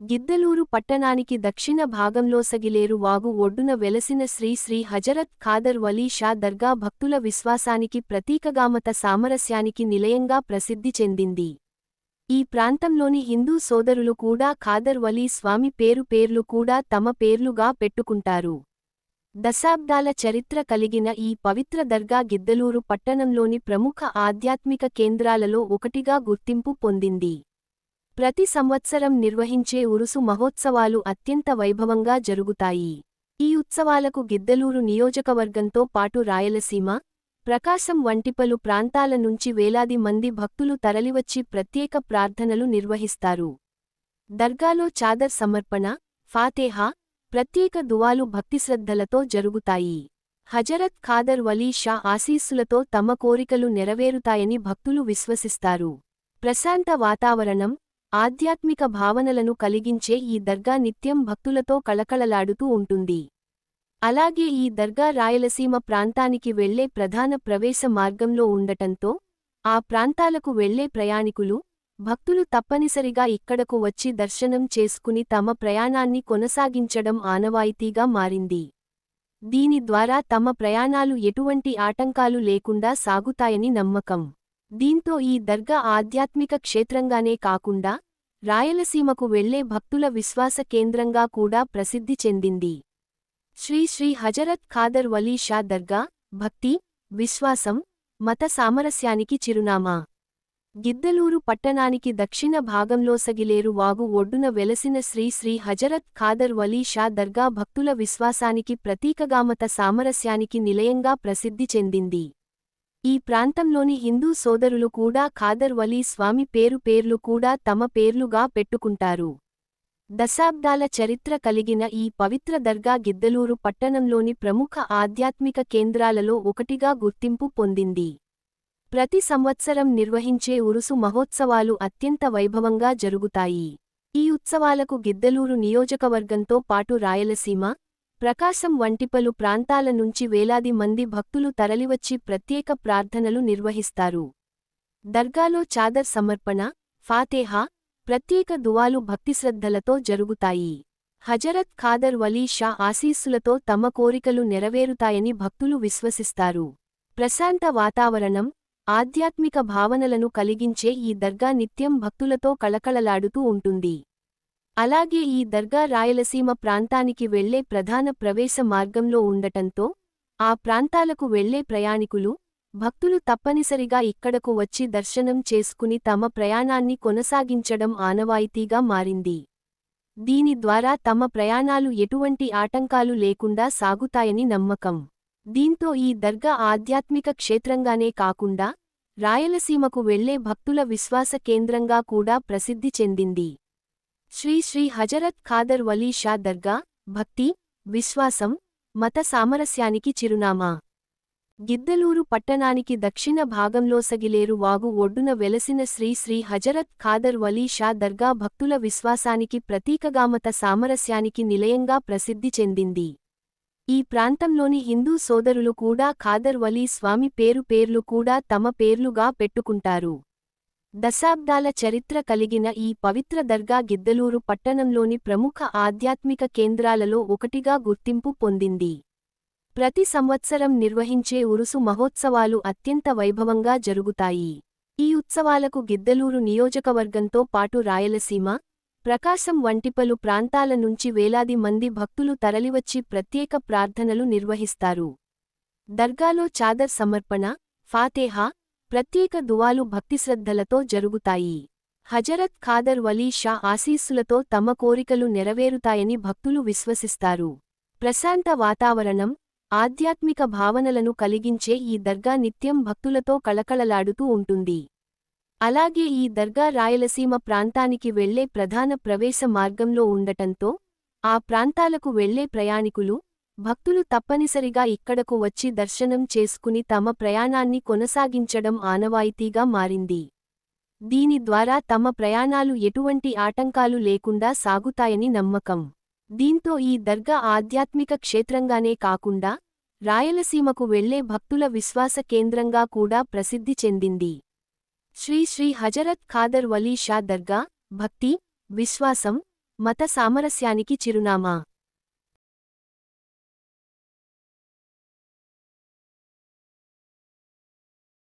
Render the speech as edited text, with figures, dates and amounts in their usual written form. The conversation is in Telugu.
గిద్దలూరు పట్టణానికి దక్షిణ భాగంలో సగిలేరు వాగు ఒడ్డున వెలసిన శ్రీ శ్రీ హజరత్ ఖాదర్ వలీ షా దర్గా భక్తుల విశ్వాసానికి ప్రతీకగామత సామరస్యానికి నిలయంగా ప్రసిద్ధి చెందింది. ఈ ప్రాంతంలోని హిందూ సోదరులు కూడా ఖాదర్ వలీ స్వామి పేర్లు కూడా తమ పేర్లుగా పెట్టుకుంటారు. దశాబ్దాల చరిత్ర కలిగిన ఈ పవిత్ర దర్గా గిద్దలూరు పట్టణంలోని ప్రముఖ ఆధ్యాత్మిక కేంద్రాలలో ఒకటిగా గుర్తింపు పొందింది. ప్రతి సంవత్సరం నిర్వహించే ఉరుసు మహోత్సవాలు అత్యంత వైభవంగా జరుగుతాయి. ఈ ఉత్సవాలకు గిద్దలూరు నియోజకవర్గంతో పాటు రాయలసీమ, ప్రకాశం వంటి పలు ప్రాంతాల నుంచి వేలాది మంది భక్తులు తరలివచ్చి ప్రత్యేక ప్రార్థనలు నిర్వహిస్తారు. దర్గాలో చాదర్ సమర్పణ, ఫాతేహా, ప్రత్యేక దువాలు భక్తిశ్రద్ధలతో జరుగుతాయి. హజరత్ ఖాదర్ వలీ షా ఆశీస్సులతో తమ కోరికలు నెరవేరుతాయని భక్తులు విశ్వసిస్తారు. ప్రశాంత వాతావరణం, ఆధ్యాత్మిక భావనలను కలిగించే ఈ దర్గా నిత్యం భక్తులతో కళకళలాడుతూ ఉంటుంది. అలాగే ఈ దర్గా రాయలసీమ ప్రాంతానికి వెళ్లే ప్రధాన ప్రవేశ మార్గంలో ఉండటంతో ఆ ప్రాంతాలకు వెళ్లే ప్రయాణికులు, భక్తులు తప్పనిసరిగా ఇక్కడకు వచ్చి దర్శనం చేసుకుని తమ ప్రయాణాన్ని కొనసాగించడం ఆనవాయితీగా మారింది. దీని ద్వారా తమ ప్రయాణాలు ఎటువంటి ఆటంకాలు లేకుండా సాగుతాయని నమ్మకం. దీంతో ఈ దర్గా ఆధ్యాత్మిక క్షేత్రంగానే కాకుండా రాయలసీమకు వెళ్లే భక్తుల విశ్వాస కేంద్రంగా కూడా ప్రసిద్ధి చెందింది. శ్రీ శ్రీ హజరత్ ఖాదర్ వలీ షా దర్గా భక్తి, విశ్వాసం, మత సామరస్యానికి చిరునామా. గిద్దలూరు పట్టణానికి దక్షిణ భాగంలో సగిలేరు వాగు ఒడ్డున వెలసిన శ్రీ శ్రీ హజరత్ ఖాదర్ వలీ షా దర్గా భక్తుల విశ్వాసానికి ప్రతీకగామత సామరస్యానికి నిలయంగా ప్రసిద్ధి చెందింది. ఈ ప్రాంతంలోని హిందూ సోదరులు కూడా ఖాదర్ వలీ స్వామి పేర్లు కూడా తమ పేర్లుగా పెట్టుకుంటారు. దశాబ్దాల చరిత్ర కలిగిన ఈ పవిత్ర దర్గా గిద్దలూరు పట్టణంలోని ప్రముఖ ఆధ్యాత్మిక కేంద్రాలలో ఒకటిగా గుర్తింపు పొందింది. ప్రతి సంవత్సరం నిర్వహించే ఉరుసు మహోత్సవాలు అత్యంత వైభవంగా జరుగుతాయి. ఈ ఉత్సవాలకు గిద్దలూరు నియోజకవర్గంతో పాటు రాయలసీమ, ప్రకాశం వంటి పలు ప్రాంతాల నుంచి వేలాది మంది భక్తులు తరలివచ్చి ప్రత్యేక ప్రార్థనలు నిర్వహిస్తారు. దర్గాలో చాదర్ సమర్పణ, ఫాతేహా, ప్రత్యేక దువాలు భక్తిశ్రద్ధలతో జరుగుతాయి. హజరత్ ఖాదర్ వలీ షా ఆశీస్సులతో తమ కోరికలు నెరవేరుతాయని భక్తులు విశ్వసిస్తారు. ప్రశాంత వాతావరణం, ఆధ్యాత్మిక భావనలను కలిగించే ఈ దర్గా నిత్యం భక్తులతో కళకళలాడుతూ ఉంటుంది. అలాగే ఈ దర్గా రాయలసీమ ప్రాంతానికి వెళ్లే ప్రధాన ప్రవేశ మార్గంలో ఉండటంతో ఆ ప్రాంతాలకు వెళ్లే ప్రయాణికులు, భక్తులు తప్పనిసరిగా ఇక్కడకు వచ్చి దర్శనం చేసుకుని తమ ప్రయాణాన్ని కొనసాగించడం ఆనవాయితీగా మారింది. దీని ద్వారా తమ ప్రయాణాలు ఎటువంటి ఆటంకాలు లేకుండా సాగుతాయని నమ్మకం. దీంతో ఈ దర్గా ఆధ్యాత్మిక క్షేత్రంగానే కాకుండా రాయలసీమకు వెళ్లే భక్తుల విశ్వాస కేంద్రంగా కూడా ప్రసిద్ధి చెందింది. శ్రీ శ్రీ హజరత్ ఖాదర్ వలీ షా దర్గా భక్తి, విశ్వాసం, మత సామరస్యానికి చిరునామా. గిద్దలూరు పట్టణానికి దక్షిణ భాగంలో సగిలేరు వాగు ఒడ్డున వెలసిన శ్రీ శ్రీ హజరత్ ఖాదర్ వలీ షా దర్గా భక్తుల విశ్వాసానికి ప్రతీకగామత సామరస్యానికి నిలయంగా ప్రసిద్ధి చెందింది. ఈ ప్రాంతంలోని హిందూ సోదరులు కూడా ఖాదర్ వలీ స్వామి పేర్లు కూడా తమ పేర్లుగా పెట్టుకుంటారు. దశాబ్దాల చరిత్ర కలిగిన ఈ పవిత్ర దర్గా గిద్దలూరు పట్టణంలోని ప్రముఖ ఆధ్యాత్మిక కేంద్రాలలో ఒకటిగా గుర్తింపు పొందింది. ప్రతి సంవత్సరం నిర్వహించే ఉరుసు మహోత్సవాలు అత్యంత వైభవంగా జరుగుతాయి. ఈ ఉత్సవాలకు గిద్దలూరు నియోజకవర్గంతో పాటు రాయలసీమ, ప్రకాశం వంటి పలు ప్రాంతాల నుంచి వేలాది మంది భక్తులు తరలివచ్చి ప్రత్యేక ప్రార్థనలు నిర్వహిస్తారు. దర్గాలో చాదర్ సమర్పణ, ఫాతేహా, ప్రత్యేక దువాలు భక్తిశ్రద్ధలతో జరుగుతాయి. హజరత్ ఖాదర్ వలీ షా ఆశీస్సులతో తమ కోరికలు నెరవేరుతాయని భక్తులు విశ్వసిస్తారు. ప్రశాంత వాతావరణం, ఆధ్యాత్మిక భావనలను కలిగించే ఈ దర్గా నిత్యం భక్తులతో కళకళలాడుతూ ఉంటుంది. అలాగే ఈ దర్గా రాయలసీమ ప్రాంతానికి వెళ్లే ప్రధాన ప్రవేశ మార్గంలో ఉండటంతో ఆ ప్రాంతాలకు వెళ్లే ప్రయాణికులు, భక్తులు తప్పనిసరిగా ఇక్కడకు వచ్చి దర్శనం చేసుకుని తమ ప్రయాణాన్ని కొనసాగించడం ఆనవాయితీగా మారింది. దీని ద్వారా తమ ప్రయాణాలు ఎటువంటి ఆటంకాలు లేకుండా సాగుతాయని నమ్మకం. దీంతో ఈ దర్గా ఆధ్యాత్మిక క్షేత్రంగానే కాకుండా రాయలసీమకు వెళ్లే భక్తుల విశ్వాస కేంద్రంగా కూడా ప్రసిద్ధి చెందింది. శ్రీ శ్రీ హజరత్ ఖాదర్ వలీ షా దర్గా భక్తి, విశ్వాసం, మత సామరస్యానికి చిరునామా.